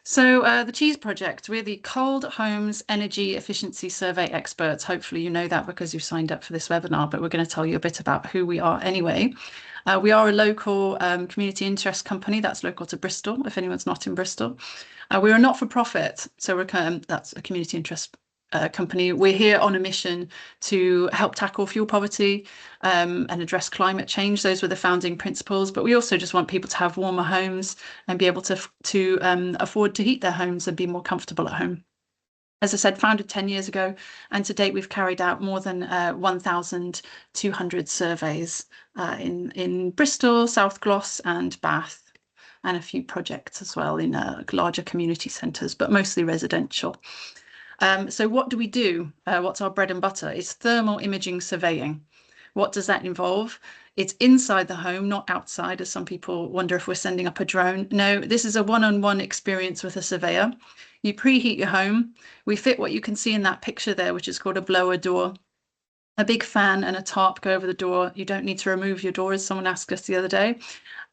So the Cheese Project, we're the Cold Homes Energy Efficiency Survey experts. Hopefully you know that because you've signed up for this webinar, but we're going to tell you a bit about who we are anyway. We are a local community interest company that's local to Bristol, if anyone's not in Bristol. We're a not-for-profit, so that's a community interest company. We're here on a mission to help tackle fuel poverty and address climate change. Those were the founding principles, but we also just want people to have warmer homes and be able to afford to heat their homes and be more comfortable at home. As I said, founded 10 years ago, and to date we've carried out more than 1,200 surveys in Bristol, South Gloss and Bath, and a few projects as well in larger community centres, but mostly residential. So what do we do? What's our bread and butter? It's thermal imaging surveying. What does that involve? It's inside the home, not outside, as some people wonder if we're sending up a drone. No, this is a one-on-one experience with a surveyor. You preheat your home. We fit what you can see in that picture there, which is called a blower door. A big fan and a tarp go over the door. You don't need to remove your door, as someone asked us the other day.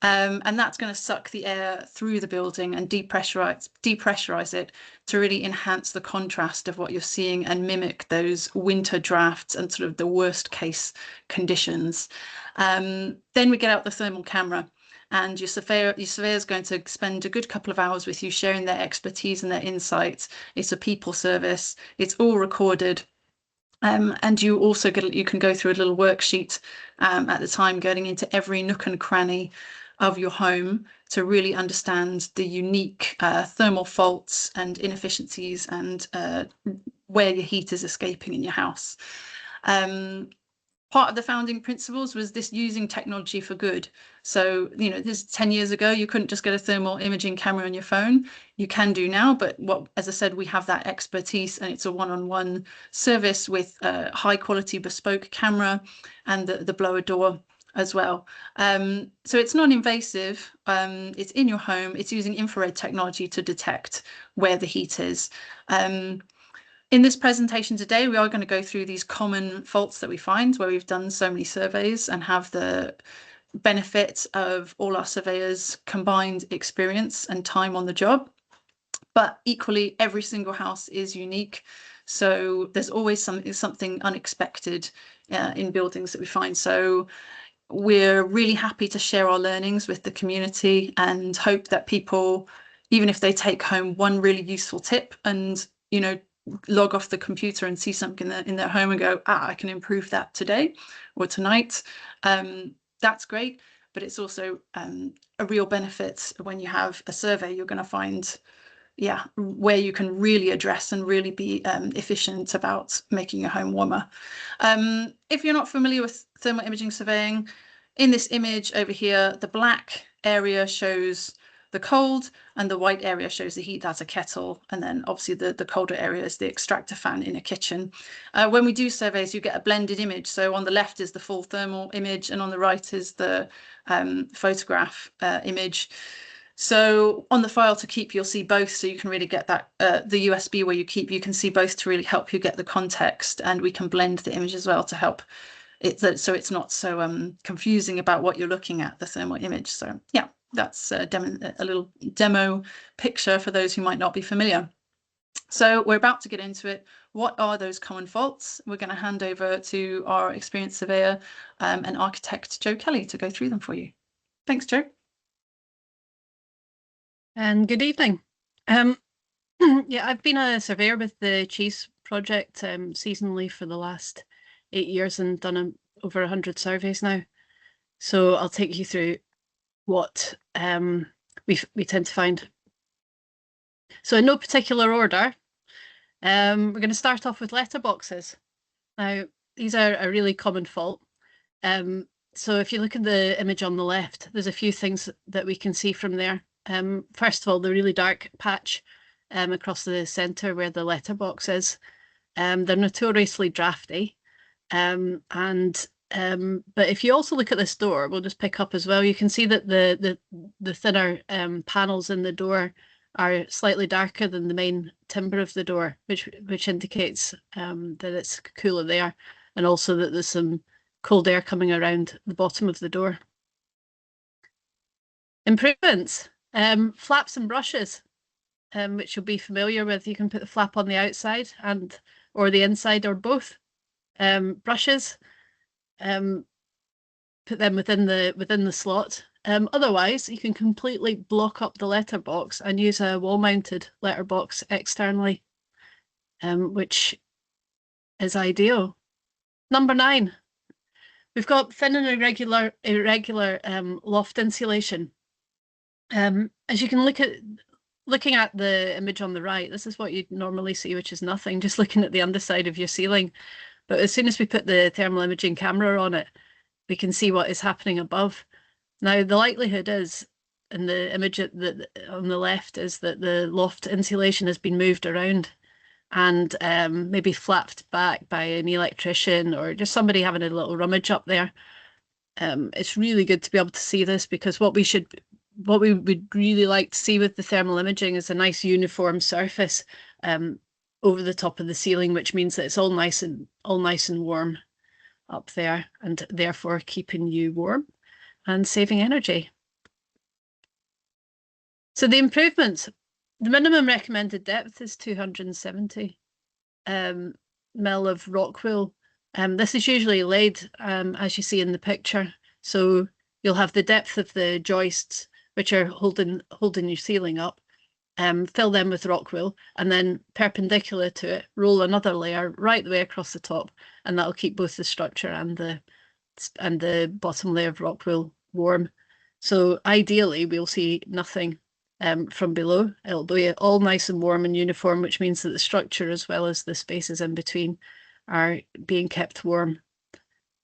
And that's going to suck the air through the building and depressurize it to really enhance the contrast of what you're seeing and mimic those winter drafts and sort of the worst case conditions. Then we get out the thermal camera, and your surveyor is going to spend a good couple of hours with you, sharing their expertise and their insights. It's a people service. It's all recorded. And you also you can go through a little worksheet at the time, going into every nook and cranny of your home to really understand the unique thermal faults and inefficiencies and where your heat is escaping in your house. Part of the founding principles was this using technology for good. So, you know, this 10 years ago, you couldn't just get a thermal imaging camera on your phone. You can do now, but as I said, we have that expertise, and it's a one-on-one service with a high quality bespoke camera and the blower door as well. So it's non-invasive, it's in your home, it's using infrared technology to detect where the heat is. In this presentation today, we are going to go through these common faults that we find where we've done so many surveys and have the benefit of all our surveyors' combined experience and time on the job. But equally, every single house is unique. So there's always something unexpected in buildings that we find. So we're really happy to share our learnings with the community and hope that people, even if they take home one really useful tip and, you know, log off the computer and see something in their home and go, I can improve that today or tonight. That's great, but it's also a real benefit when you have a survey. You're going to find, where you can really address and really be efficient about making your home warmer. If you're not familiar with thermal imaging surveying, in this image over here, the black area shows the cold and the white area shows the heat. That's a kettle. And then obviously the colder area is the extractor fan in a kitchen. When we do surveys, you get a blended image. So on the left is the full thermal image and on the right is the photograph image. So on the file to keep, you'll see both, so you can really get that, the USB where you keep, you can see both to really help you get the context, and we can blend the image as well to help it, so it's not so confusing about what you're looking at, the thermal image. So yeah, that's a little demo picture for those who might not be familiar. So we're about to get into it. What are those common faults? We're going to hand over to our experienced surveyor and architect, Joe Kelly, to go through them for you. Thanks, Joe. And good evening. Yeah, I've been a surveyor with the Cheese Project seasonally for the last 8 years and done over 100 surveys now. So I'll take you through what we tend to find. So in no particular order, we're going to start off with letterboxes. Now, these are a really common fault. So if you look at the image on the left, there's a few things that we can see from there. First of all, the really dark patch across the centre where the letterbox is. They're notoriously drafty. But if you also look at this door, we'll just pick up as well, you can see that the thinner panels in the door are slightly darker than the main timber of the door, which indicates that it's cooler there, and also that there's some cold air coming around the bottom of the door. Improvements. Flaps and brushes. which you'll be familiar with. You can put the flap on the outside or the inside or both. Brushes, put them within the slot. Otherwise, you can completely block up the letterbox and use a wall-mounted letterbox externally, which is ideal. Number 9, we've got thin and irregular loft insulation. As you can looking at the image on the right, this is what you'd normally see, which is nothing, just looking at the underside of your ceiling. But as soon as we put the thermal imaging camera on it, we can see what is happening above. Now, the likelihood is, in the image on the left, is that the loft insulation has been moved around and maybe flapped back by an electrician or just somebody having a little rummage up there. It's really good to be able to see this, because what we would really like to see with the thermal imaging is a nice uniform surface over the top of the ceiling, which means that it's all nice and warm up there, and therefore keeping you warm and saving energy. So the improvements, the minimum recommended depth is 270 mil of rock wool. This is usually laid as you see in the picture. So you'll have the depth of the joists, which are holding your ceiling up, fill them with rock wool, and then perpendicular to it, roll another layer right the way across the top, and that'll keep both the structure and the bottom layer of rock wool warm. So ideally, we'll see nothing from below. It'll be all nice and warm and uniform, which means that the structure as well as the spaces in between are being kept warm.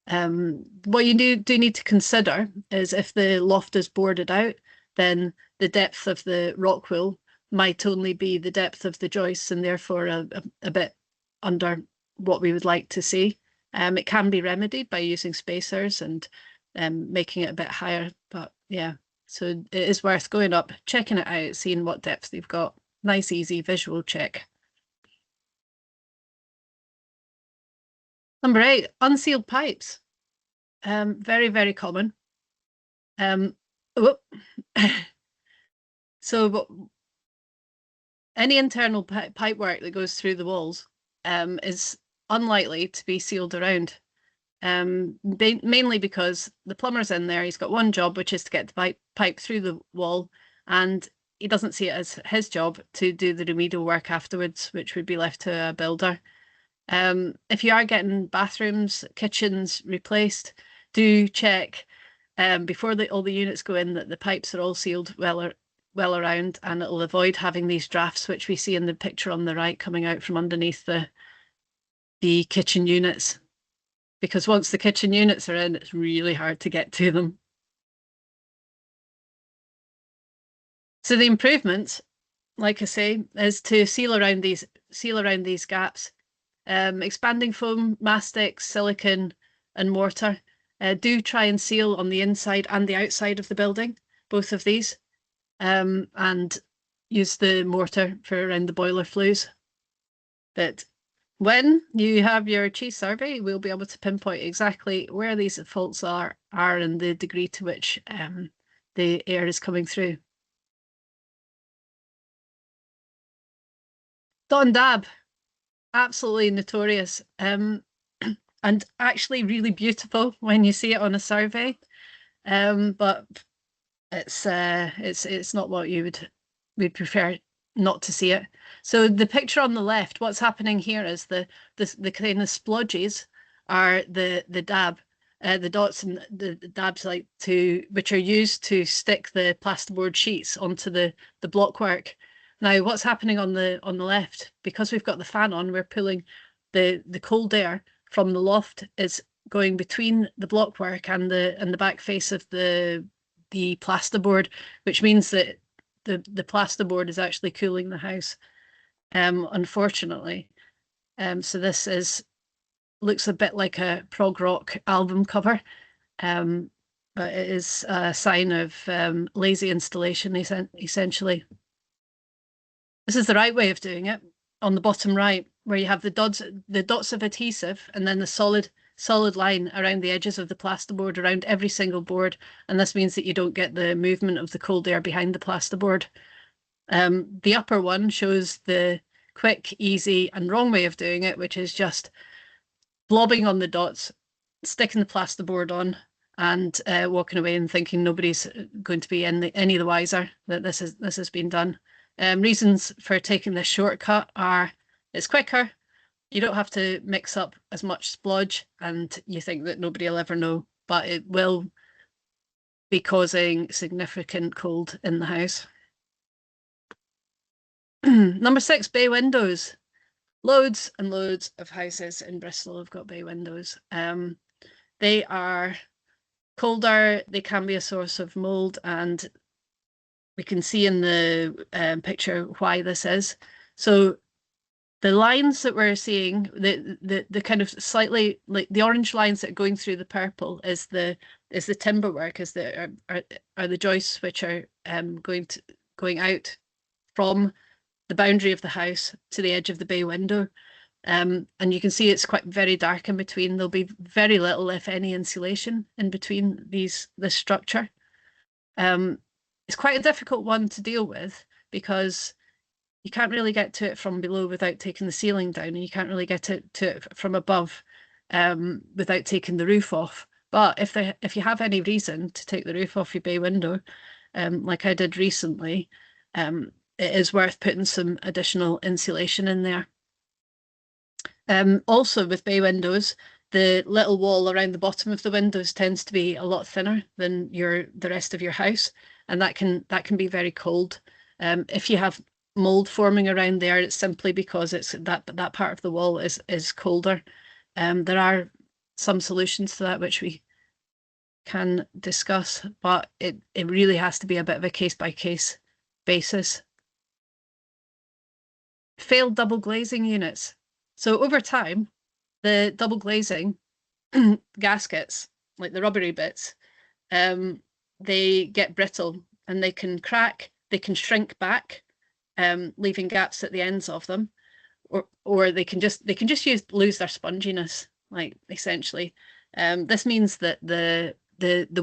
What you do need to consider is if the loft is boarded out, then the depth of the rock wool might only be the depth of the joists, and therefore a bit under what we would like to see. It can be remedied by using spacers and making it a bit higher, but yeah, so it is worth going up, checking it out, seeing what depth they've got. Nice, easy visual check. Number 8, unsealed pipes. Very, very common. So any internal pipe work that goes through the walls is unlikely to be sealed around, mainly because the plumber's in there. He's got one job, which is to get the pipe through the wall, and he doesn't see it as his job to do the remedial work afterwards, which would be left to a builder. If you are getting bathrooms, kitchens replaced, do check before all the units go in that the pipes are all sealed well around, and it'll avoid having these drafts, which we see in the picture on the right, coming out from underneath the kitchen units. Because once the kitchen units are in, it's really hard to get to them. So the improvement, like I say, is to seal around these gaps. Expanding foam, mastic, silicone, and mortar. Do try and seal on the inside and the outside of the building, both of these, and use the mortar for around the boiler flues. But when you have your cheese survey, we'll be able to pinpoint exactly where these faults are and the degree to which the air is coming through. Dot and dab, absolutely notorious, and actually really beautiful when you see it on a survey, but it's not what we'd prefer not to see it. So the picture on the left, what's happening here is the kind of splodges are the dab, the dots and the dabs which are used to stick the plasterboard sheets onto the blockwork. Now, what's happening on the left, because we've got the fan on, we're pulling the cold air from the loft is going between the blockwork and the back face of the plasterboard, which means that the plasterboard is actually cooling the house, unfortunately. So this looks a bit like a prog rock album cover, but it is a sign of lazy installation, essentially. This is the right way of doing it, on the bottom right, where you have the dots of adhesive and then the solid line around the edges of the plasterboard around every single board, and this means that you don't get the movement of the cold air behind the plasterboard. The upper one shows the quick, easy, and wrong way of doing it, which is just blobbing on the dots, sticking the plasterboard on, and walking away and thinking nobody's going to be any the wiser that this has been done. Reasons for taking this shortcut are it's quicker, you don't have to mix up as much splodge, and you think that nobody will ever know, but it will be causing significant cold in the house. Number 6, bay windows. Loads and loads of houses in Bristol have got bay windows. They are colder, they can be a source of mold, and we can see in the picture why this is. So the lines that we're seeing, the kind of slightly like the orange lines that are going through the purple is the timber work, are the joists which are going out from the boundary of the house to the edge of the bay window. And you can see it's quite very dark in between. There'll be very little, if any, insulation in between this structure. It's quite a difficult one to deal with because you can't really get to it from below without taking the ceiling down, and you can't really get to it from above without taking the roof off. But if you have any reason to take the roof off your bay window, like I did recently, it is worth putting some additional insulation in there. Also with bay windows, the little wall around the bottom of the windows tends to be a lot thinner than the rest of your house, and that can be very cold. If you have mold forming around there, it's simply because it's that part of the wall is colder. There are some solutions to that which we can discuss, but it really has to be a bit of a case-by-case basis. Failed double glazing units. So over time, the double glazing gaskets, like the rubbery bits, they get brittle and they can crack, they can shrink back, leaving gaps at the ends of them, or they can just lose their sponginess, like essentially. This means that the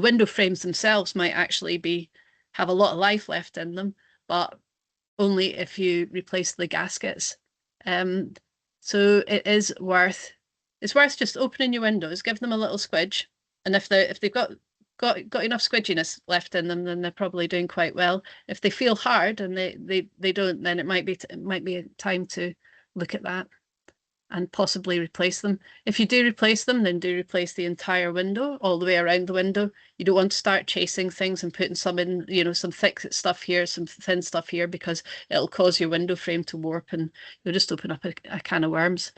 window frames themselves might actually have a lot of life left in them, but only if you replace the gaskets. So it's worth just opening your windows, give them a little squidge, and if they've got enough squidginess left in them, then they're probably doing quite well. If they feel hard and they don't, then it might be a time to look at that and possibly replace them. If you do replace them, then do replace the entire window, all the way around the window. You don't want to start chasing things and putting some in, some thick stuff here, some thin stuff here, because it'll cause your window frame to warp and you'll just open up a can of worms.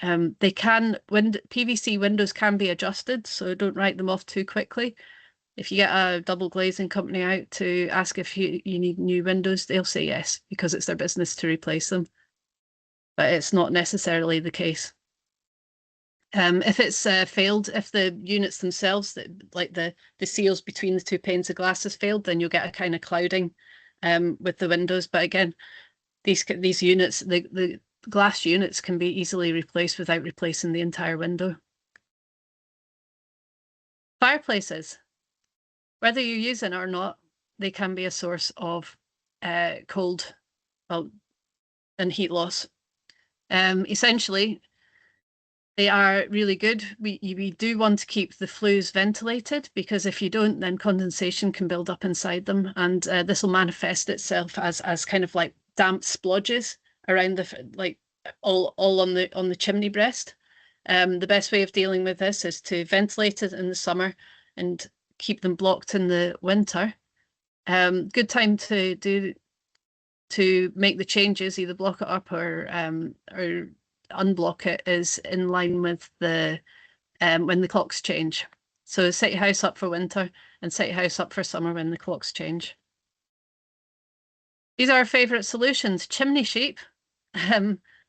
PVC windows can be adjusted, so don't write them off too quickly. If you get a double glazing company out to ask if you need new windows, they'll say yes, because it's their business to replace them. But it's not necessarily the case. If it's failed, if the units themselves, like the seals between the two panes of glass has failed, then you'll get a kind of clouding with the windows. But again, these units, the glass units can be easily replaced without replacing the entire window. Fireplaces, whether you use it or not, they can be a source of cold, and heat loss. Essentially, they are really good. We do want to keep the flues ventilated, because if you don't, then condensation can build up inside them, and this will manifest itself as kind of like damp splodges around all on the chimney breast. The best way of dealing with this is to ventilate it in the summer and keep them blocked in the winter. Good time to make the changes, either block it up or unblock it, is in line with the when the clocks change. So set your house up for winter and set your house up for summer when the clocks change. These are our favourite solutions: chimney sheep,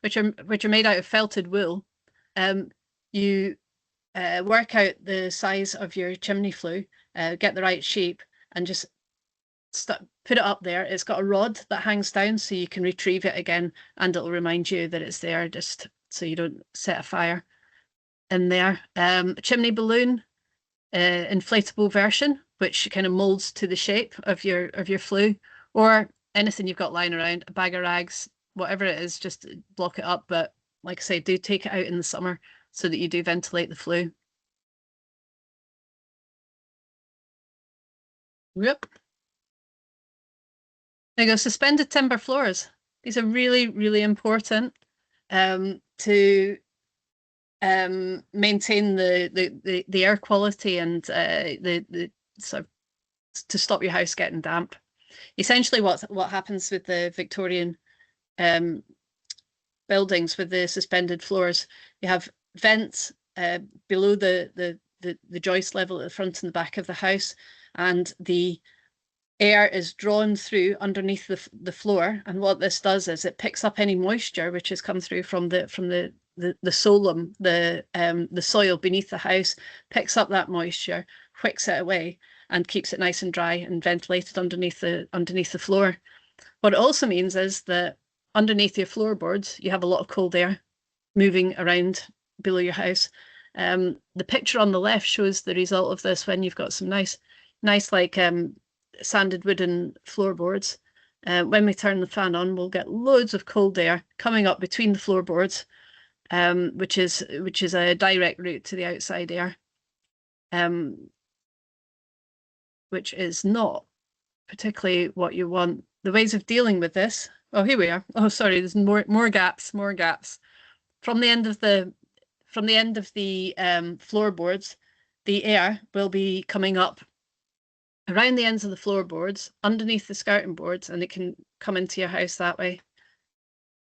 which are made out of felted wool. You work out the size of your chimney flue, get the right sheep, and just put it up there. It's got a rod that hangs down, so you can retrieve it again, and it'll remind you that it's there, just so you don't set a fire in there. A chimney balloon, inflatable version, which kind of molds to the shape of your flue, or anything you've got lying around, a bag of rags, whatever it is, just block it up. But like I say, do take it out in the summer so that you do ventilate the flue. Yep. There you go, suspended timber floors. These are really, really important to maintain the air quality and the sort of to stop your house getting damp. Essentially, what happens with the Victorian buildings with the suspended floors, you have vents below the joist level at the front and the back of the house, and the air is drawn through underneath the floor. And what this does is it picks up any moisture which has come through from the solum, the soil beneath the house, picks up that moisture, wicks it away, and keeps it nice and dry and ventilated underneath the floor. What it also means is that underneath your floorboards, you have a lot of cold air moving around below your house. The picture on the left shows the result of this when you've got some nice like sanded wooden floorboards. When we turn the fan on, we'll get loads of cold air coming up between the floorboards, which is a direct route to the outside air, which is not particularly what you want. The ways of dealing with this. Oh, here we are. Oh, sorry. There's more gaps. From the end of the floorboards, the air will be coming up around the ends of the floorboards, underneath the skirting boards, and it can come into your house that way.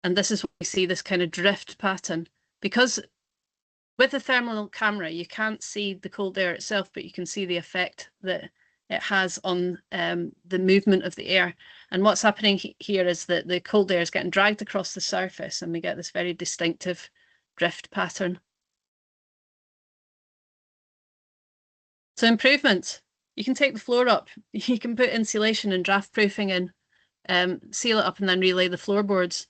And this is why we see this kind of drift pattern, because with the thermal camera, you can't see the cold air itself, but you can see the effect that it has on the movement of the air. And what's happening here is that the cold air is getting dragged across the surface, and we get this very distinctive drift pattern. So improvements. You can take the floor up. You can put insulation and draft proofing in, seal it up, and then relay the floorboards.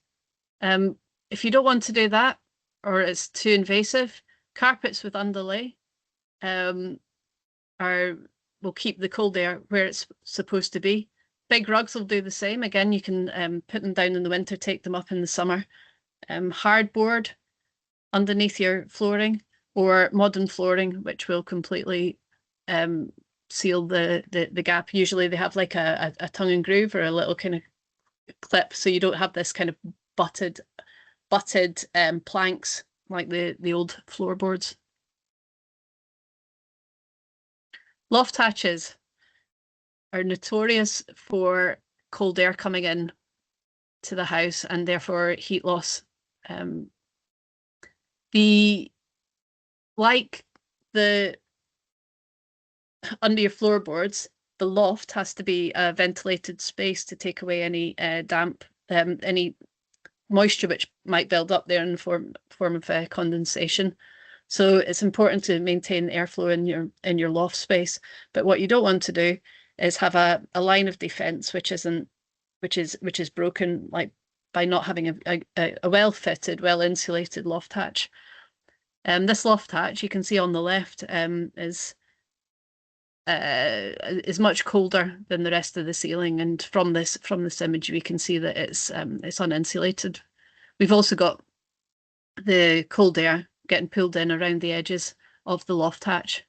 If you don't want to do that, or it's too invasive, carpets with underlay will keep the cold air where it's supposed to be. Big rugs will do the same. Again, you can put them down in the winter, take them up in the summer. Hardboard underneath your flooring, or modern flooring, which will completely seal the gap. Usually they have like a tongue and groove or a little kind of clip, so you don't have this kind of butted planks like the old floorboards. Loft hatches are notorious for cold air coming in to the house and therefore heat loss. Under your floorboards, the loft has to be a ventilated space to take away any damp, any moisture which might build up there in the form of condensation. So it's important to maintain airflow in your loft space. But what you don't want to do is have a line of defense which is broken, like by not having a well-fitted, well-insulated loft hatch. This loft hatch you can see on the left is much colder than the rest of the ceiling, and from this image we can see that it's uninsulated. We've also got the cold air getting pulled in around the edges of the loft hatch.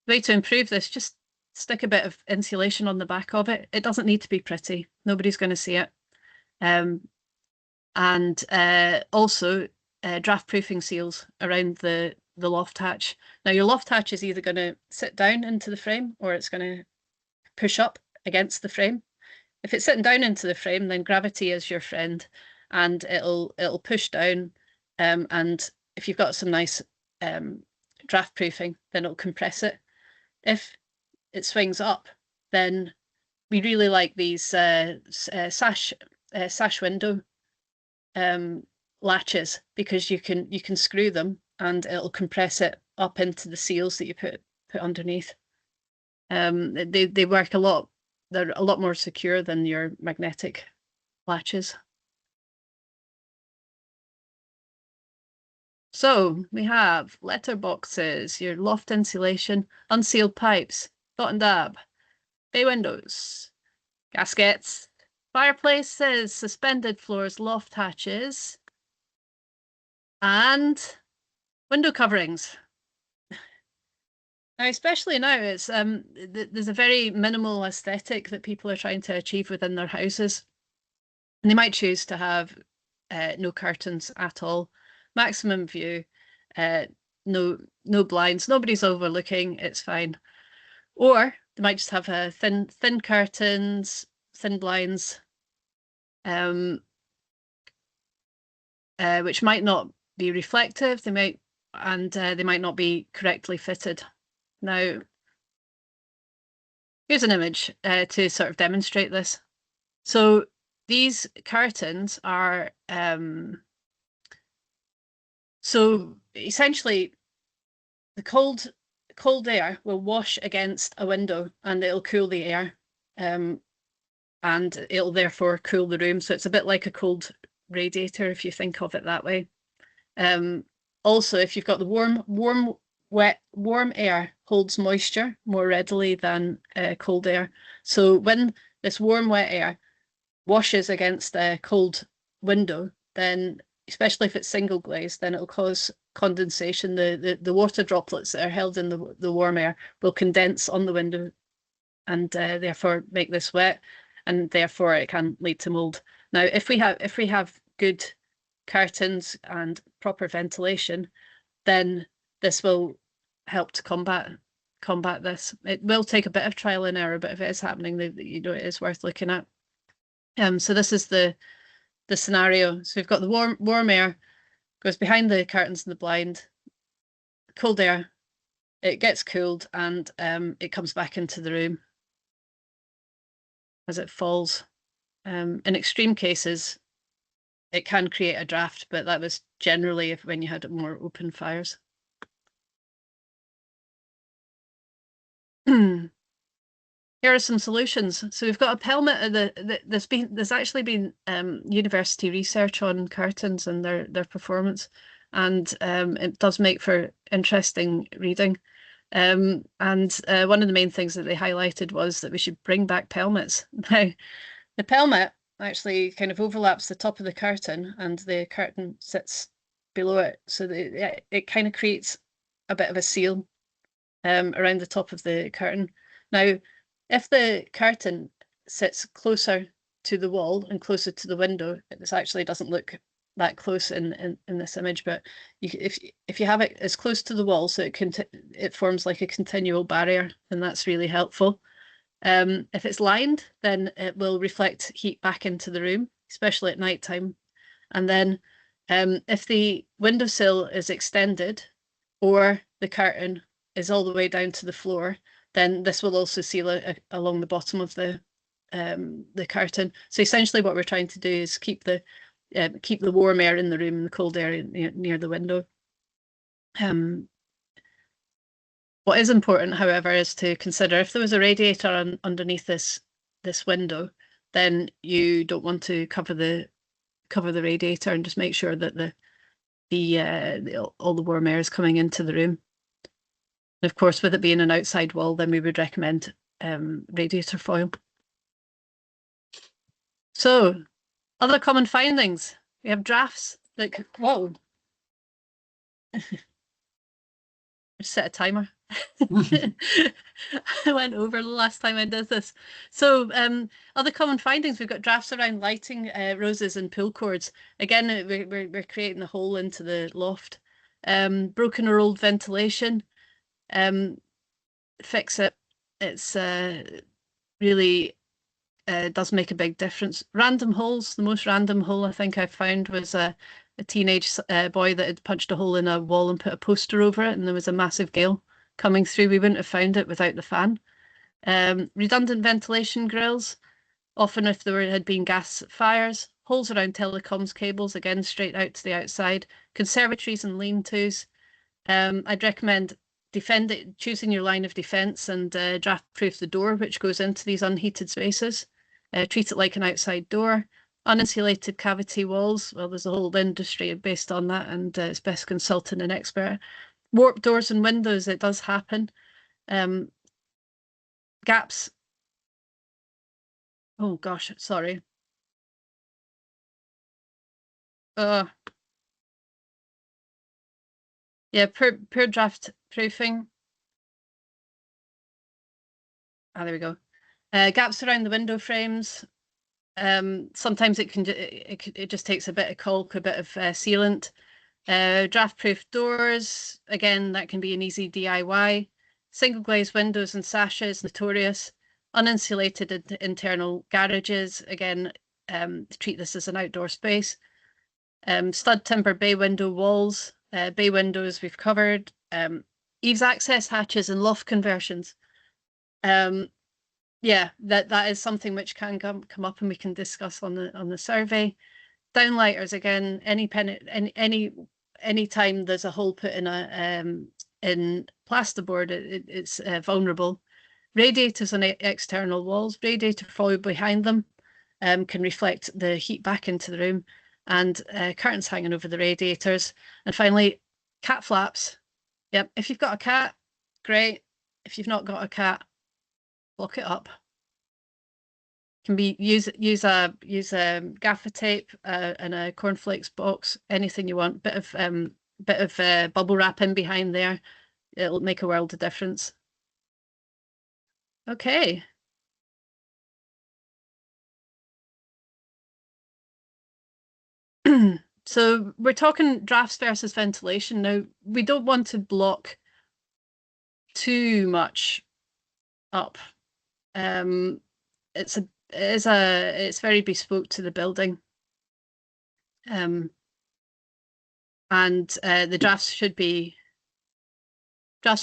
The way to improve this, just stick a bit of insulation on the back of it. It doesn't need to be pretty. Nobody's going to see it. And also draft proofing seals around the loft hatch. Now your loft hatch is either going to sit down into the frame or it's going to push up against the frame. If it's sitting down into the frame, then gravity is your friend and it'll push down, and if you've got some nice draft proofing, then it'll compress it. If it swings up, then we really like these sash window latches, because you can screw them and it'll compress it up into the seals that you put underneath. They work a lot. They're a lot more secure than your magnetic latches. So we have letter boxes, your loft insulation, unsealed pipes, dot and dab. bay windows, gaskets, fireplaces, suspended floors, loft hatches, and window coverings. Now, especially now, it's there's a very minimal aesthetic that people are trying to achieve within their houses. And they might choose to have no curtains at all, maximum view, no blinds, nobody's overlooking, it's fine. Or they might just have thin curtains, thin blinds, which might not be reflective. They might not be correctly fitted. Now, here's an image to sort of demonstrate this. So these curtains are so essentially the cold air will wash against a window and it'll cool the air, and it'll therefore cool the room. So it's a bit like a cold radiator if you think of it that way. Also, if you've got the warm air holds moisture more readily than cold air. So when this warm, wet air washes against a cold window, then especially if it's single glazed, then it'll cause condensation. The water droplets that are held in the warm air will condense on the window and therefore make this wet, and therefore it can lead to mold. Now, if we have good curtains and proper ventilation, then this will help to combat this. It will take a bit of trial and error, but if it is happening, it is worth looking at. So this is the scenario. So we've got the warm air goes behind the curtains and the blind, cold air, it gets cooled, and it comes back into the room as it falls. In extreme cases, it can create a draft, but that was generally when you had more open fires. Here are some solutions. So we've got a pelmet. There's actually been university research on curtains and their performance, and it does make for interesting reading. And one of the main things that they highlighted was that we should bring back pelmets. Now, the pelmet actually kind of overlaps the top of the curtain, and the curtain sits below it, so that it kind of creates a bit of a seal around the top of the curtain. Now, if the curtain sits closer to the wall and closer to the window, this actually doesn't look that close in this image, but if you have it as close to the wall, so it forms like a continual barrier, then that's really helpful. If it's lined, then it will reflect heat back into the room, especially at night time. And then if the windowsill is extended or the curtain is all the way down to the floor, then this will also seal along the bottom of the curtain. So essentially what we're trying to do is keep the warm air in the room and the cold air near the window. What is important, however, is to consider if there was a radiator underneath this window, then you don't want to cover the radiator, and just make sure that all the warm air is coming into the room. And of course, with it being an outside wall, then we would recommend radiator foil. So, other common findings. We have drafts that whoa. Set a timer. I went over the last time I did this. So other common findings, we've got drafts around lighting, roses and pull cords. Again, we're creating a hole into the loft. Broken or old ventilation. Fix it. It's really does make a big difference. Random holes. The most random hole I think I found was a teenage boy that had punched a hole in a wall and put a poster over it, and there was a massive gale coming through. We wouldn't have found it without the fan. Redundant ventilation grills. Often if there had been gas fires. Holes around telecoms cables, again straight out to the outside. Conservatories and lean-tos. I'd recommend choosing your line of defence and draft-proof the door which goes into these unheated spaces. Treat it like an outside door. Uninsulated cavity walls, well, there's a whole industry based on that, and it's best consulting an expert. Warped doors and windows, it does happen. Gaps Oh gosh, sorry. Yeah, poor draft proofing. Ah, there we go. Gaps around the window frames. Sometimes it just takes a bit of caulk, a bit of sealant. Draft-proof doors, again, that can be an easy DIY. Single glazed windows and sashes, notorious. Uninsulated internal garages, again, treat this as an outdoor space. Stud timber bay window walls, bay windows we've covered. Eaves access hatches and loft conversions. Yeah, that is something which can come up and we can discuss on the survey. Downlighters, again, any time there's a hole put in in plasterboard, it's vulnerable. Radiators on external walls, radiator foil behind them can reflect the heat back into the room, and curtains hanging over the radiators. And finally, cat flaps. Yep, if you've got a cat, great. If you've not got a cat, block it up. Can be use a gaffer tape and a cornflakes box, anything you want. Bit of bubble wrap in behind there. It'll make a world of difference. Okay. So we're talking drafts versus ventilation. Now, we don't want to block too much up. It's very bespoke to the building. And the drafts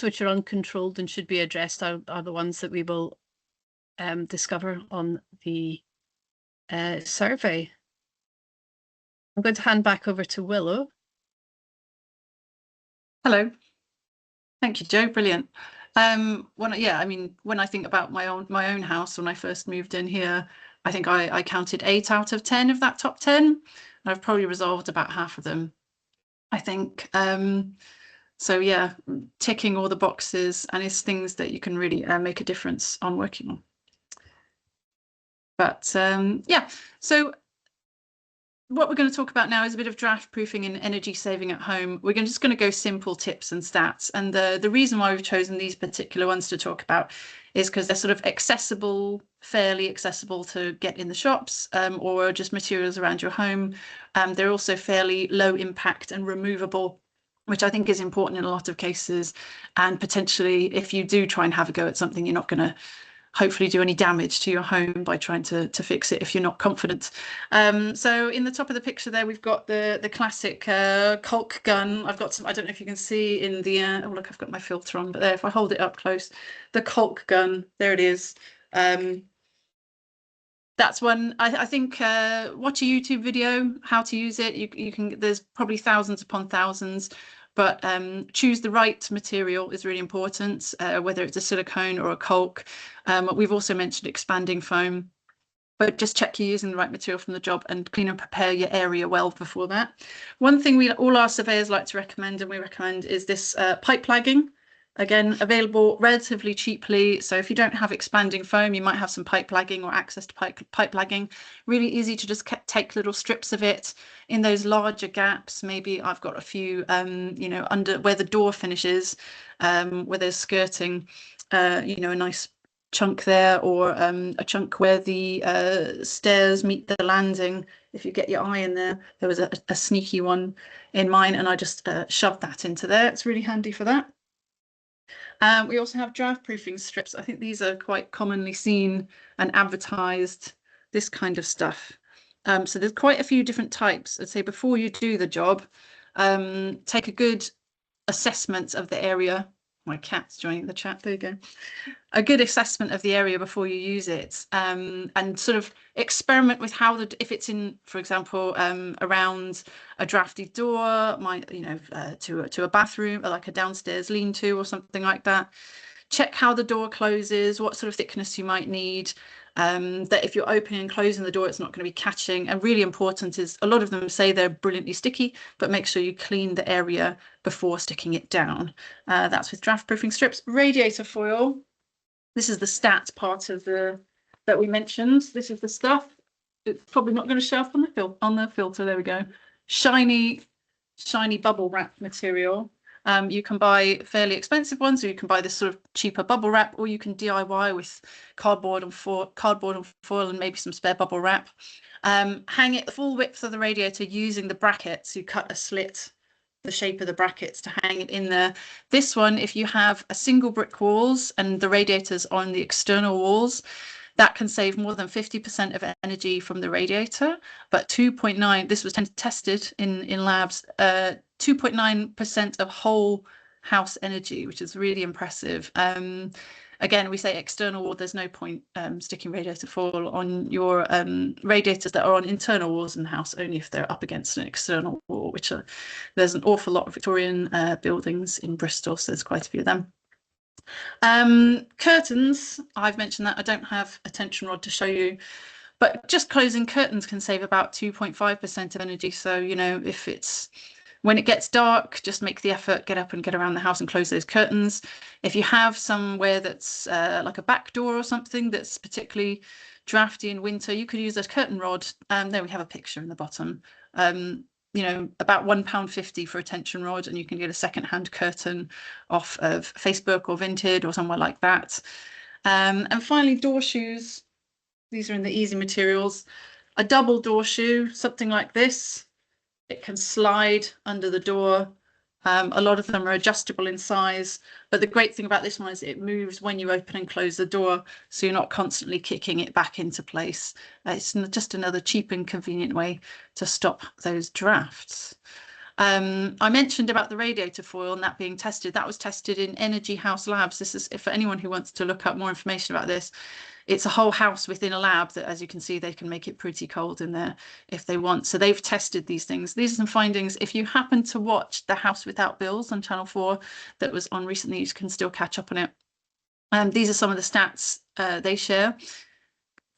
which are uncontrolled and should be addressed are the ones that we will discover on the survey. I'm going to hand back over to Willow. Hello. Thank you, Jo. Brilliant. When I think about my own house when I first moved in here, I think I counted 8 out of 10 of that top 10. And I've probably resolved about half of them, I think. So yeah, ticking all the boxes, and it's things that you can really make a difference on working on. But yeah, so what we're going to talk about now is a bit of draft proofing and energy saving at home. We're just going to go simple tips and stats. And the reason why we've chosen these particular ones to talk about is because they're sort of accessible, fairly accessible to get in the shops or just materials around your home. They're also fairly low impact and removable, which I think is important in a lot of cases. And potentially, if you do try and have a go at something, you're not going to hopefully do any damage to your home by trying to fix it if you're not confident. So in the top of the picture there, we've got the classic caulk gun. I've got some, I don't know if you can see in the, oh look, I've got my filter on, but there, if I hold it up close, the caulk gun, there it is. That's one, I think, watch a YouTube video, how to use it. You can, there's probably thousands upon thousands. But choose the right material is really important, whether it's a silicone or a caulk. We've also mentioned expanding foam, but just check you're using the right material from the job and clean and prepare your area well before that. One thing all our surveyors like to recommend, and we recommend, is this pipe lagging. Again, available relatively cheaply. So if you don't have expanding foam, you might have some pipe lagging or access to pipe lagging. Really easy to just take little strips of it in those larger gaps. Maybe I've got a few, under where the door finishes, where there's skirting, a nice chunk there, or a chunk where the stairs meet the landing. If you get your eye in there, there was a sneaky one in mine, and I just shoved that into there. It's really handy for that. We also have draft proofing strips. I think these are quite commonly seen and advertised, this kind of stuff. So there's quite a few different types. I'd say before you do the job, take a good assessment of the area. My cat's joining the chat, there you go. A good assessment of the area before you use it, and sort of experiment with how if it's in, for example, around a drafty door, to a bathroom, or like a downstairs lean-to or something like that. Check how the door closes, what sort of thickness you might need. That if you're opening and closing the door, it's not going to be catching. And really important is, a lot of them say they're brilliantly sticky, but make sure you clean the area before sticking it down. That's with draft proofing strips. Radiator foil. This is the stats part of the that we mentioned. This is the stuff. It's probably not going to show up on the filter. There we go. Shiny bubble wrap material. You can buy fairly expensive ones, or you can buy this sort of cheaper bubble wrap, or you can DIY with cardboard and foil and maybe some spare bubble wrap. Hang it the full width of the radiator using the brackets. You cut a slit, the shape of the brackets, to hang it in there. This one, if you have a single brick walls and the radiators on the external walls, that can save more than 50% of energy from the radiator. But 2.9, this was tested in labs, 2.9% of whole house energy, which is really impressive. Again, we say external wall, there's no point sticking radiator foil on your radiators that are on internal walls in the house, only if they're up against an external wall, which there's an awful lot of Victorian buildings in Bristol, so there's quite a few of them. Curtains, I've mentioned that. I don't have a tension rod to show you, but just closing curtains can save about 2.5% of energy. So, you know, if it's when it gets dark, just make the effort, get up and get around the house and close those curtains. If you have somewhere that's like a back door or something that's particularly drafty in winter, you could use a curtain rod. There we have a picture in the bottom. You know, about £1.50 for a tension rod, and you can get a second-hand curtain off of Facebook or Vinted or somewhere like that. And finally, door shoes. These are in the easy materials. A double door shoe, something like this. It can slide under the door. A lot of them are adjustable in size, but the great thing about this one is it moves when you open and close the door, so you're not constantly kicking it back into place. It's just another cheap and convenient way to stop those drafts. I mentioned about the radiator foil and that being tested. That was tested in Energy House Labs. This is, for anyone who wants to look up more information about this, it's a whole house within a lab that, as you can see, they can make it pretty cold in there if they want. So they've tested these things. These are some findings. If you happen to watch The House Without Bills on Channel 4 that was on recently, you can still catch up on it. These are some of the stats they share.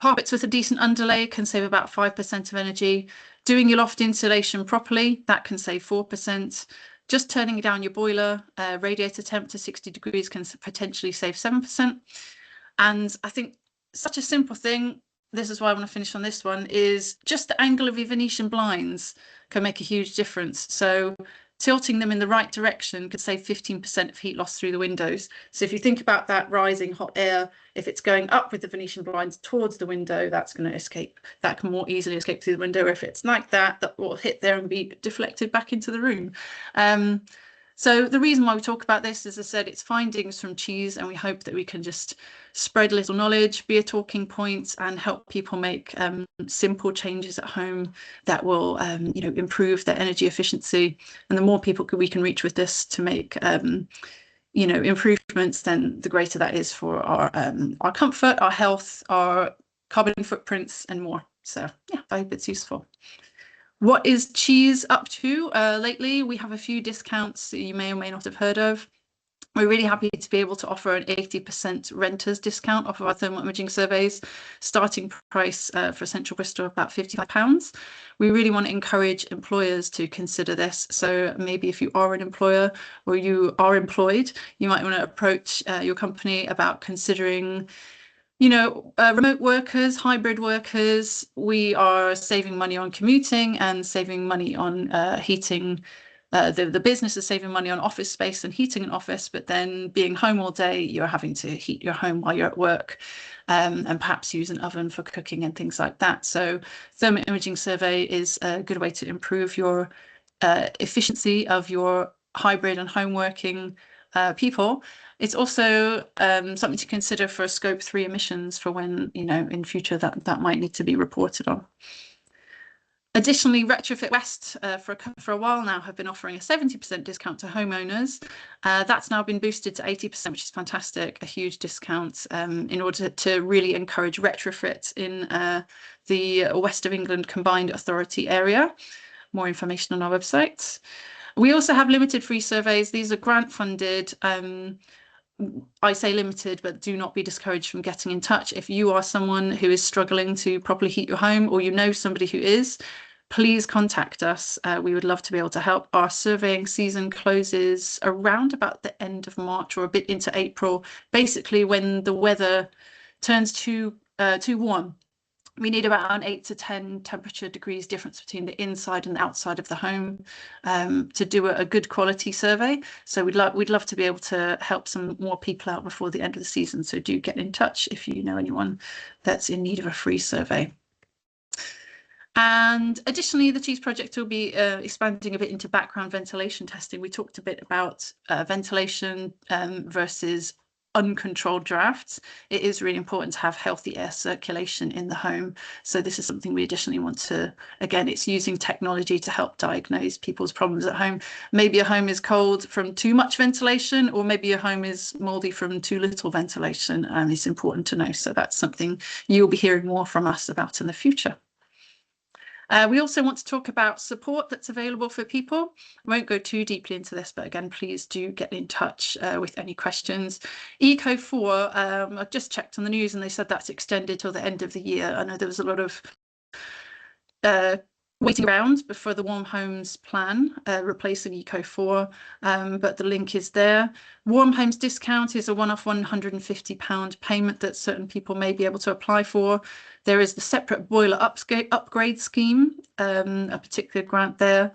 Carpets with a decent underlay can save about 5% of energy. Doing your loft insulation properly, that can save 4%. Just turning down your boiler radiator temp to 60 degrees can potentially save 7%. And I think such a simple thing, this is why I want to finish on this one, is just the angle of your Venetian blinds can make a huge difference. So tilting them in the right direction could save 15% of heat loss through the windows. So if you think about that rising hot air, if it's going up with the Venetian blinds towards the window, that's going to escape. That can more easily escape through the window. If it's like that, that will hit there and be deflected back into the room. So the reason why we talk about this, as I said, it's findings from Cheese, and we hope that we can just spread a little knowledge, be a talking point, and help people make simple changes at home that will, you know, improve their energy efficiency. And the more people we can reach with this to make, you know, improvements, then the greater that is for our comfort, our health, our carbon footprints, and more. So yeah, I hope it's useful. What is Cheese up to lately? We have a few discounts that you may or may not have heard of. We're really happy to be able to offer an 80% renters discount off of our thermal imaging surveys, starting price for Central Bristol of about £55. We really want to encourage employers to consider this. So maybe if you are an employer or you are employed, you might want to approach your company about considering, you know, remote workers, hybrid workers. We are saving money on commuting and saving money on heating. The business is saving money on office space and heating an office, but then being home all day, you're having to heat your home while you're at work, and perhaps use an oven for cooking and things like that. So thermal imaging survey is a good way to improve your efficiency of your hybrid and home working people. It's also something to consider for Scope 3 emissions for when, you know, in future that might need to be reported on. Additionally, Retrofit West for a while now have been offering a 70% discount to homeowners. That's now been boosted to 80%, which is fantastic, a huge discount in order to really encourage retrofit in the West of England Combined Authority area. More information on our website. We also have limited free surveys. These are grant funded. I say limited, but do not be discouraged from getting in touch. If you are someone who is struggling to properly heat your home, or you know somebody who is, please contact us. We would love to be able to help. Our surveying season closes around about the end of March or a bit into April, basically when the weather turns too too warm. We need about an 8 to 10 temperature degrees difference between the inside and the outside of the home to do a good quality survey. So we'd love to be able to help some more people out before the end of the season. So do get in touch if you know anyone that's in need of a free survey. And additionally, the Cheese Project will be expanding a bit into background ventilation testing. We talked a bit about ventilation versus uncontrolled drafts. It is really important to have healthy air circulation in the home. So this is something we additionally want to, again, it's using technology to help diagnose people's problems at home. Maybe a home is cold from too much ventilation, or maybe your home is moldy from too little ventilation. It's important to know. So that's something you'll be hearing more from us about in the future. We also want to talk about support that's available for people. I won't go too deeply into this, but again, please do get in touch with any questions. Eco4, I just checked on the news and they said that's extended till the end of the year. I know there was a lot of waiting around before the Warm Homes plan, replacing Eco4, but the link is there. Warm Homes discount is a one-off £150 payment that certain people may be able to apply for. There is the separate boiler upgrade scheme, a particular grant there.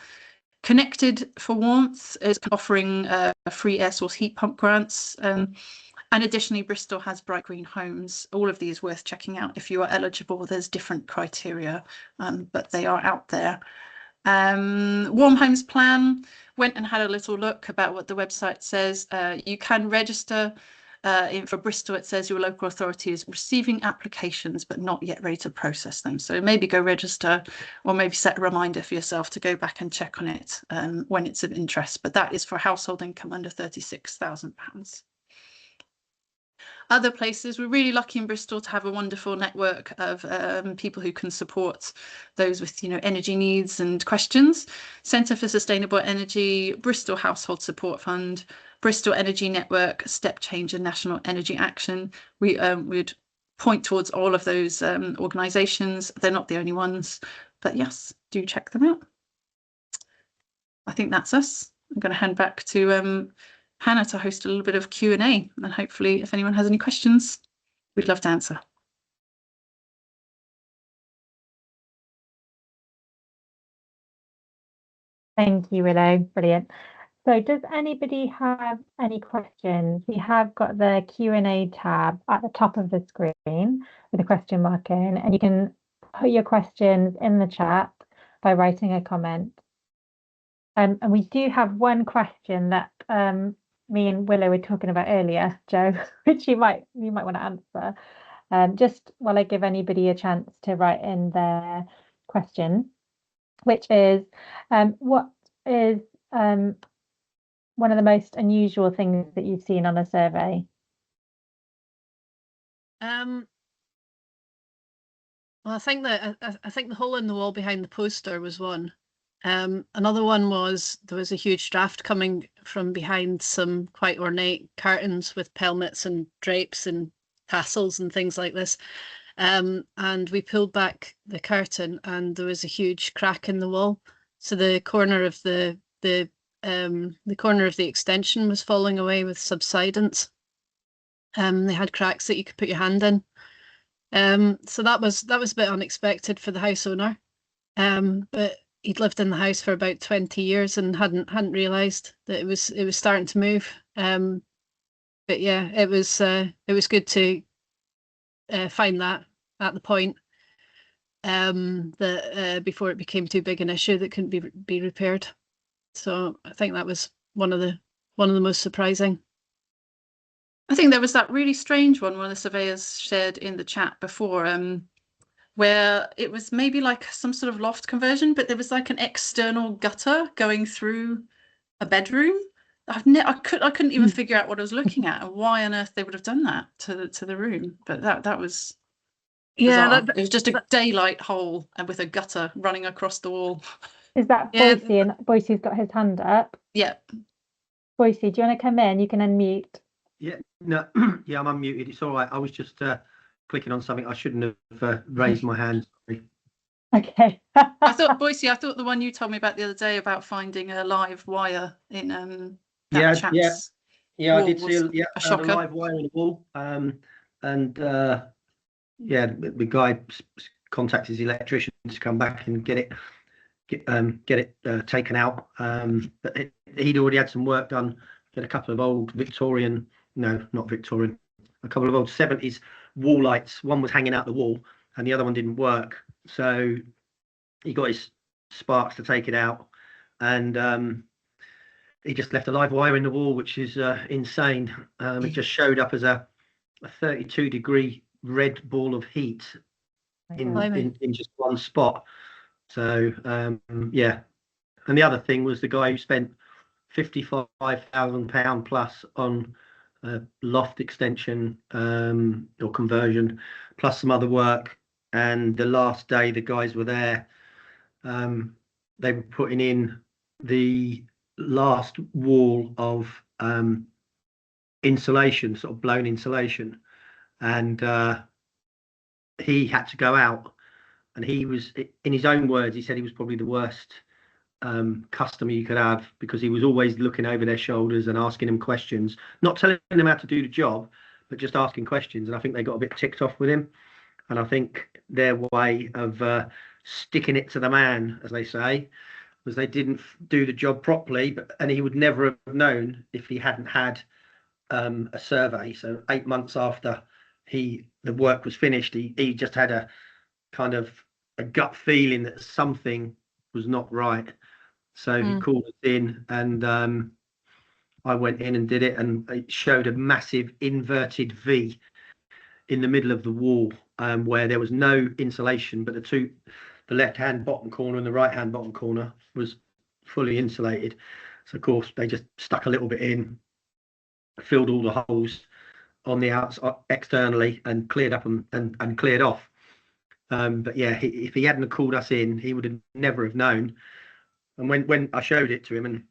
Connected for Warmth is offering free air source heat pump grants. And additionally, Bristol has Bright Green Homes. All of these worth checking out if you are eligible. There's different criteria, but they are out there. Warm Homes Plan, went and had a little look about what the website says. You can register for Bristol. It says your local authority is receiving applications, but not yet ready to process them. So maybe go register, or maybe set a reminder for yourself to go back and check on it when it's of interest. But that is for household income under £36,000. Other places, we're really lucky in Bristol to have a wonderful network of people who can support those with, energy needs and questions. Centre for Sustainable Energy, Bristol Household Support Fund, Bristol Energy Network, Step Change and National Energy Action. We would point towards all of those organisations. They're not the only ones, but yes, do check them out. I think that's us. I'm going to hand back to Hannah to host a little bit of Q&A, and hopefully if anyone has any questions, we'd love to answer. Thank you, Willow. Brilliant. So does anybody have any questions? We have got the Q&A tab at the top of the screen with a question mark in, and you can put your questions in the chat by writing a comment. And we do have one question that me and Willow were talking about earlier, Joe, which you might want to answer. Just while I give anybody a chance to write in their question, which is, what is one of the most unusual things that you've seen on a survey? Well, I think the hole in the wall behind the poster was one. Another one was there was a huge draft coming from behind some quite ornate curtains with pelmets and drapes and tassels and things like this. And we pulled back the curtain and there was a huge crack in the wall. So the corner of the corner of the extension was falling away with subsidence. They had cracks that you could put your hand in. So that was a bit unexpected for the house owner. But he'd lived in the house for about 20 years and hadn't realised that it was starting to move. But yeah, it was good to find that at the point that before it became too big an issue that couldn't be repaired. So I think that was one of the most surprising. I think there was that really strange one of the surveyors shared in the chat before, where it was maybe like some sort of loft conversion, but there was like an external gutter going through a bedroom. I couldn't even figure out what I was looking at and why on earth they would have done that to the room. But that was bizarre. It was just a daylight hole and with a gutter running across the wall. Is that Boise? And Boise's got his hand up. Yeah. Boise, do you want to come in? You can unmute. Yeah, no, yeah, I'm unmuted. It's all right. I was just clicking on something. I shouldn't have raised my hand. Sorry. Okay. I thought the one you told me about the other day about finding a live wire in yeah, wall I did see a shocker. live wire in the wall, and yeah, the guy contacted his electrician to come back and get it taken out. But he'd already had some work done. He had a couple of old Victorian, no, not Victorian, a couple of old 70s wall lights. One was hanging out the wall and the other one didn't work. So he got his sparks to take it out, and he just left a live wire in the wall, which is insane. It just showed up as a 32-degree red ball of heat in just one spot. So yeah, and the other thing was the guy who spent £55,000 plus on loft extension or conversion, plus some other work. And the last day the guys were there, they were putting in the last wall of insulation, sort of blown insulation, and he had to go out. And he was, in his own words, he said he was probably the worst customer you could have, because he was always looking over their shoulders and asking them questions, not telling them how to do the job, but just asking questions. And I think they got a bit ticked off with him. And I think their way of sticking it to the man, as they say, was they didn't do the job properly. And he would never have known if he hadn't had a survey. So 8 months after the work was finished, he just had a kind of a gut feeling that something was not right. So he called us in, and I went in and did it, and it showed a massive inverted V in the middle of the wall, where there was no insulation, but the left-hand bottom corner and the right-hand bottom corner was fully insulated. So of course they just stuck a little bit in, filled all the holes on the outside externally, and cleared up and cleared off. But yeah, if he hadn't called us in, he would have never have known. And when I showed it to him, and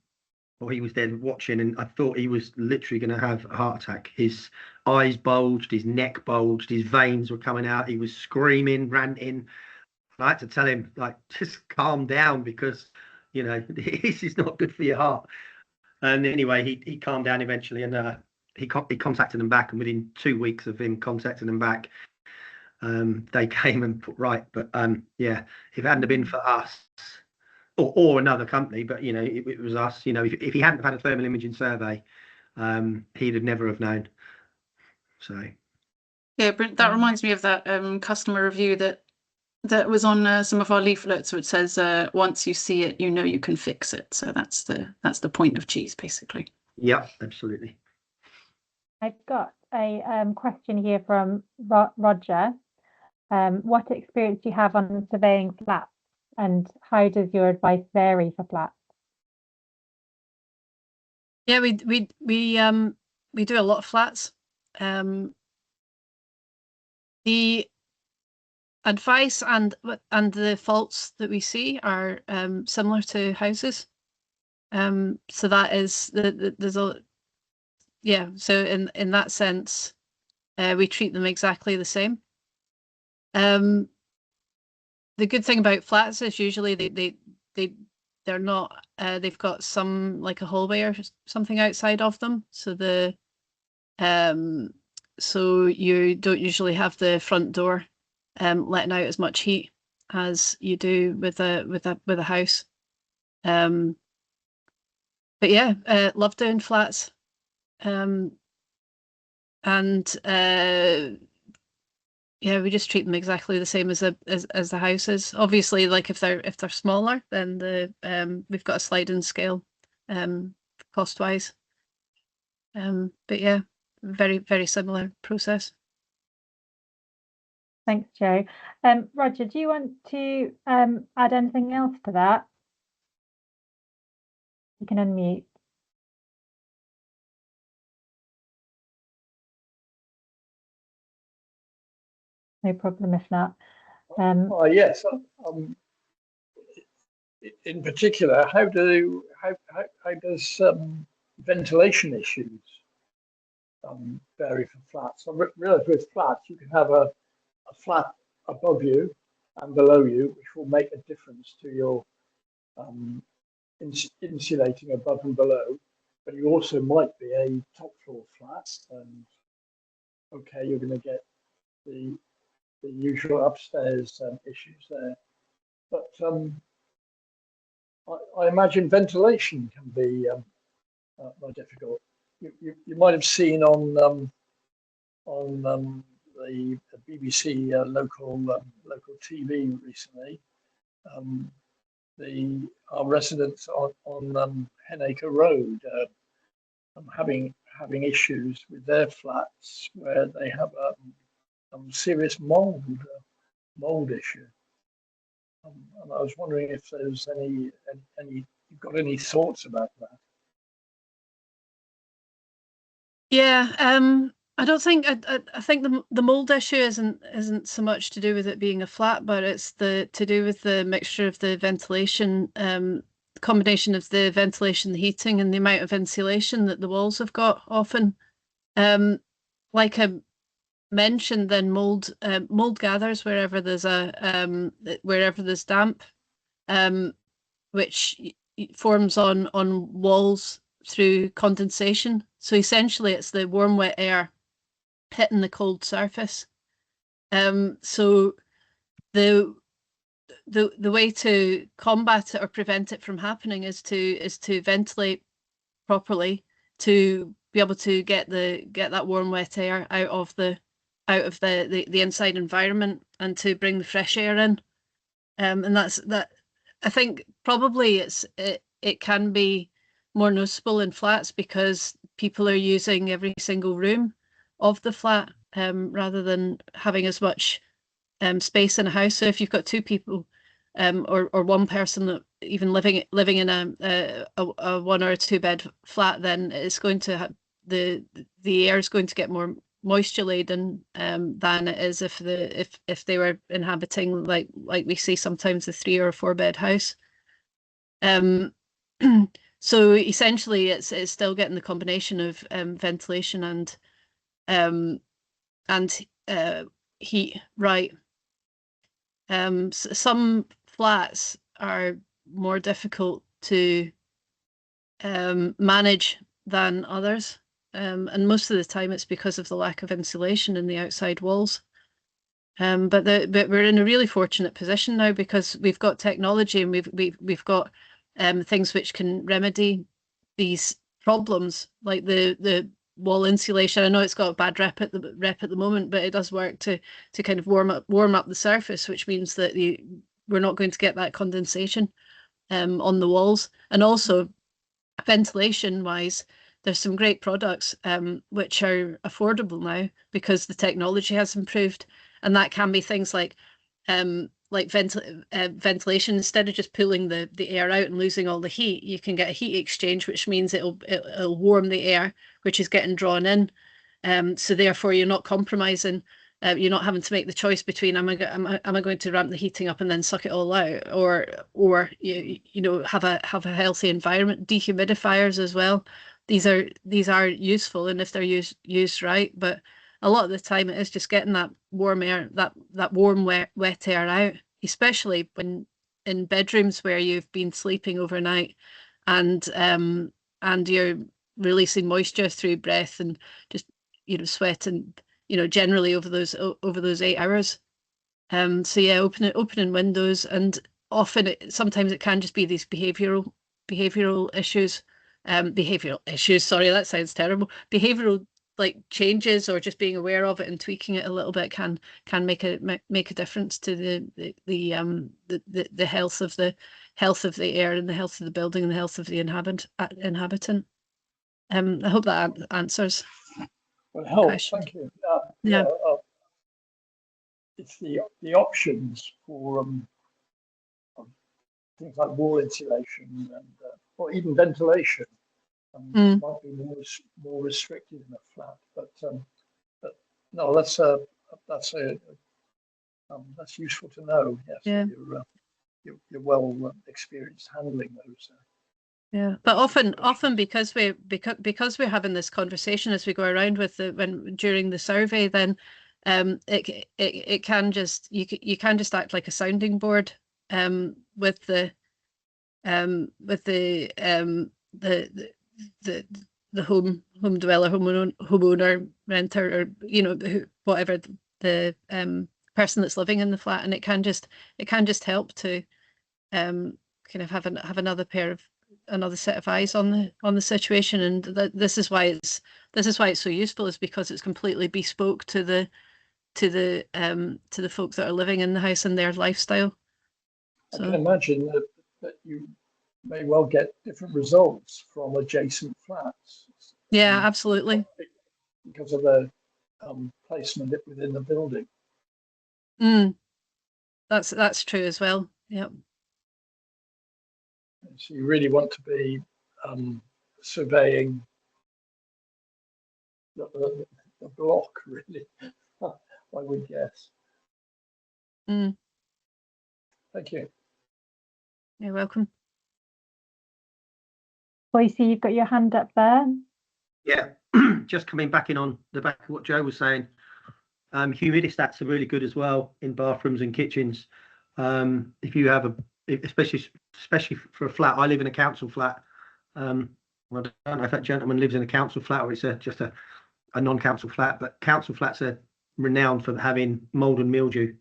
he was there watching, and I thought he was literally going to have a heart attack. His eyes bulged, his neck bulged, his veins were coming out. He was screaming, ranting. I had to tell him, like, just calm down, because this is not good for your heart. And anyway, he calmed down eventually, and he contacted them back, and within 2 weeks of him contacting them back, they came and put right. But yeah, if it hadn't have been for us or another company, but it was us. If he hadn't have had a thermal imaging survey, he'd have never have known. So yeah, that reminds me of that customer review that was on some of our leaflets, which says once you see it, you can fix it. So that's the point of cheese, basically. Yeah, absolutely. I've got a question here from Roger. What experience do you have on surveying flats, and how does your advice vary for flats? Yeah, we do a lot of flats. The advice and the faults that we see are similar to houses. So that is there's a so in that sense, we treat them exactly the same. The good thing about flats is usually they're not they've got some, like a hallway or something outside of them, so so you don't usually have the front door letting out as much heat as you do with a house. But yeah, love doing flats. And yeah, we just treat them exactly the same as the houses. Obviously, like if they're smaller, then we've got a sliding scale cost wise. But yeah, very, very similar process. Thanks, Jo. Roger, do you want to add anything else to that? You can unmute. No problem if not. Yes. In particular, how does ventilation issues vary for flats? I realise with flats you can have a flat above you and below you, which will make a difference to your insulating above and below. But you also might be a top floor flat, and okay, you're going to get the usual upstairs issues there. But I imagine ventilation can be more difficult. You might have seen on the BBC local TV recently, our residents on Henacre Road having issues with their flats where they have serious mold issue. And I was wondering if there's any you've got any thoughts about that? Yeah, I don't think I think the mold issue isn't so much to do with it being a flat, but it's to do with the mixture of the ventilation, combination of the ventilation, the heating, and the amount of insulation that the walls have got often. Like I mentioned, then mold gathers wherever there's damp, which forms on walls through condensation. So essentially it's the warm wet air hitting the cold surface. So the way to combat it or prevent it from happening is to ventilate properly, to be able to get that warm wet air out of the inside environment, and to bring the fresh air in. And that's that. I think probably it can be more noticeable in flats because people are using every single room of the flat rather than having as much space in a house. So if you've got two people or one person that even living in a 1 or a 2 bed flat, then it's going to have the air is going to get more moisture laden than it is if they were inhabiting like we see sometimes a 3 or a 4 bed house. So essentially it's still getting the combination of ventilation and heat right. Some flats are more difficult to manage than others, and most of the time it's because of the lack of insulation in the outside walls. But we're in a really fortunate position now because we've got technology and we've got things which can remedy these problems, like the wall insulation. I know it's got a bad rep at the moment, but it does work to kind of warm up the surface, which means that we're not going to get that condensation on the walls. And also ventilation wise, there's some great products which are affordable now because the technology has improved, and that can be things like ventilation. Instead of just pulling the air out and losing all the heat, you can get a heat exchange, which means it'll warm the air which is getting drawn in. So therefore you're not compromising. You're not having to make the choice between am I going to ramp the heating up and then suck it all out, or you know have a healthy environment. Dehumidifiers as well. These are useful, and if they're used right, but a lot of the time it is just getting that warm air, that warm wet air out, especially when in bedrooms where you've been sleeping overnight and you're releasing moisture through breath and just sweat and generally over those 8 hours. So yeah, opening windows, and often sometimes it can just be these behavioral issues. Sorry, that sounds terrible. Behavioral like changes, or just being aware of it and tweaking it a little bit can make a difference to the health of the air and the health of the building and the health of the inhabitant. I hope that answers. Well, helps. Thank you. Yeah. It's the options for things like wall insulation and or even ventilation. Might be more restricted in a flat, but no, that's useful to know. Yes, yeah. You're well experienced handling those. Yeah, but often because we're having this conversation as we go around with during the survey, then it can just you can just act like a sounding board with the home dweller, homeowner, renter, or whatever the person that's living in the flat, and it can just help to kind of have another set of eyes on the situation. And this is why it's so useful, is because it's completely bespoke to the folk that are living in the house and their lifestyle. So, I can imagine that you may well get different results from adjacent flats. Yeah, absolutely. Because of the placement within the building. That's true as well. Yep. So you really want to be surveying the block, really. I would guess. Thank you. You're welcome. Boise, you've got your hand up there. Yeah, just coming back in on the back of what Joe was saying. Humidistats are really good as well in bathrooms and kitchens. If you have especially for a flat, I live in a council flat. I don't know if that gentleman lives in a council flat or it's just a non-council flat, but council flats are renowned for having mold and mildew,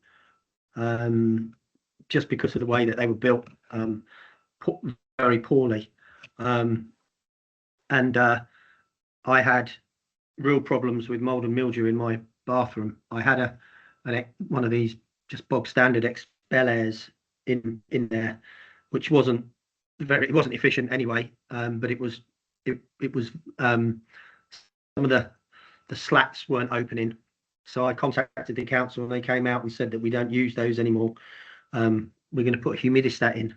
just because of the way that they were built, very poorly. I had real problems with mold and mildew in my bathroom. I had one of these just bog standard expel airs in there, which wasn't efficient anyway, but it was some of the slats weren't opening. So I contacted the council and they came out and said that we don't use those anymore. We're going to put a humidistat in,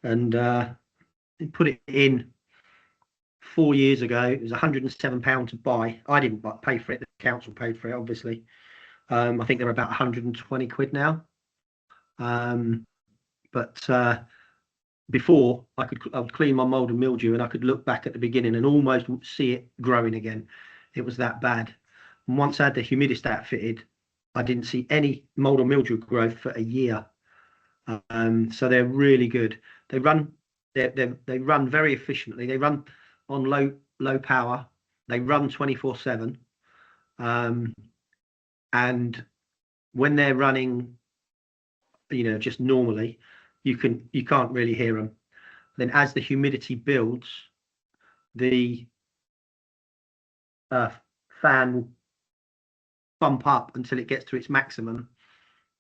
and put it in 4 years ago. It was £107 to buy. I didn't pay for it. The council paid for it, obviously. I think they're about 120 quid now. But before, I would clean my mold and mildew and I could look back at the beginning and almost see it growing again. It was that bad. And once I had the humidistat fitted, I didn't see any mold or mildew growth for a year. So they're really good. They run very efficiently. They run on low power. They run 24/7. And when they're running, just normally, you can't really hear them. Then as the humidity builds, the fan will bump up until it gets to its maximum.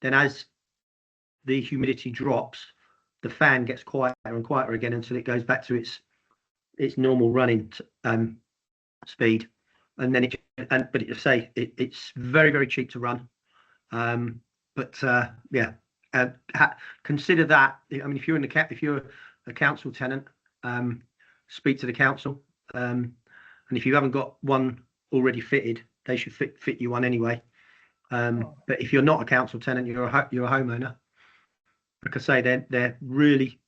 Then as the humidity drops, the fan gets quieter and quieter again until it goes back to its normal running speed. And then it's very, very cheap to run. Consider that. I mean, if you're a council tenant, speak to the council, and if you haven't got one already fitted, they should fit you one anyway. But if you're not a council tenant, you're a homeowner. Like I say, they're really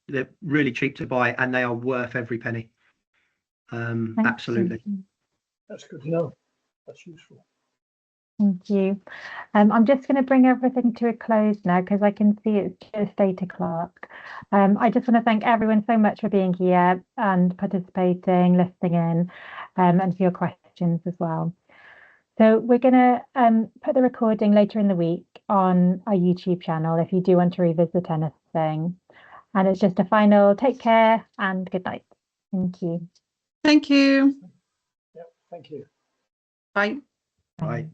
cheap to buy, and they are worth every penny. Absolutely. That's good to know. That's useful. Thank you. I'm just going to bring everything to a close now because I can see it's just 8 o'clock. I just want to thank everyone so much for being here and participating, listening in, and for your questions as well. So we're going to put the recording later in the week on our YouTube channel if you do want to revisit anything. And it's just a final take care and good night. Thank you. Thank you. Yep, thank you. Bye. Bye.